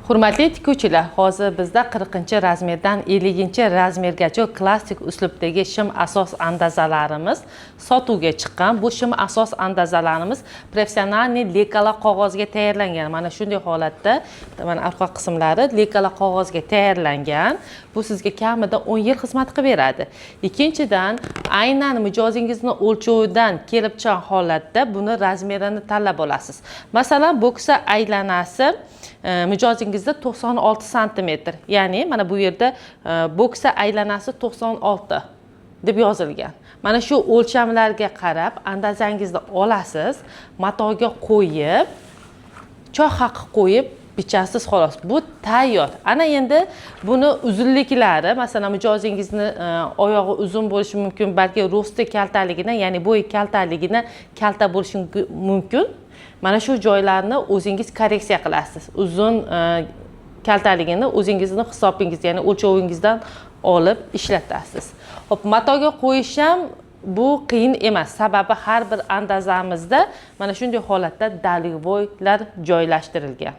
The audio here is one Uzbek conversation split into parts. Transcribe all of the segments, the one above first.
Hurmatli tikuvchilar, hozir bizda 40-razmerdan 50-razmergacha klassik uslubdagi shim asos andazalarimiz sotuvga chiqqan. Bu shim asos andazalarimiz professional lekalar qog'ozga tayyorlangan. Mana shunday holatda, mana orqa qismlari lekalar qog'ozga tayyorlangan. Bu sizga kamida 10 yil xizmat qilib beradi. Ikkinchidan, aynan mijozingizni o'lchovidan kelib chiqqan holatda buni razmerini tanlab olasiz. Masalan, boksa aylanasi mijozingizda 96 cm. Ya'ni mana bu yerda boksa aylanasi 96 deb yozilgan. Mana shu o'lchamlarga qarab andazangizni olasiz, matoga qo'yib, choy haqi qo'yib bichasiz xolos. Bu tayyor. Ana endi buni uzunliklari, masalan, mijozingizni oyog'i uzun bo'lishi mumkin, balki rosti kaltaligidan, ya'ni bo'yi kaltaligidan kalta bo'lishi mumkin. Mana shu joylarni o'zingiz korreksiya qilasiz. Uzun kaltaligini o'zingizning hisobingiz, ya'ni o'lchovingizdan olib ishlatasiz. Xo'p, matoga qo'yish ham bu qiyin emas. Sababi har bir andazamizda mana shunday holatda dalvoylar joylashtirilgan.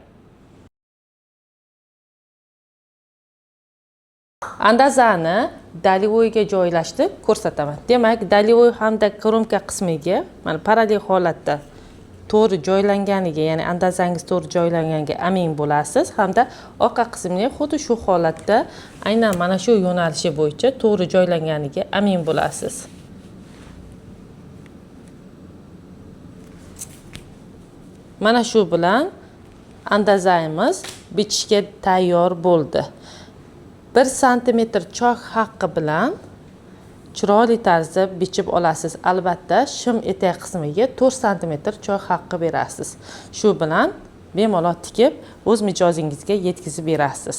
Andazani dalvoyga joylashtirib ko'rsataman. Demak, dalvoy hamda kromka qismiga mana parallel holatda to'g'ri joylanganiga, ya'ni andazangiz to'g'ri joylanganiga amin bo'lasiz, hamda orqa qismiga xuddi shu holatda aynan mana shu yo'nalishi bo'yicha to'g'ri joylanganiga amin bo'lasiz. Mana shu bilan andazamiz bichishga tayyor bo'ldi. 1 cm choy haqqi bilan chiroyli tarzda bichib olasiz. Albatta, shim etak qismiga 4 cm choy haqqi berasiz. Shu bilan bemalol tikib o'z mijozingizga yetkazib berasiz.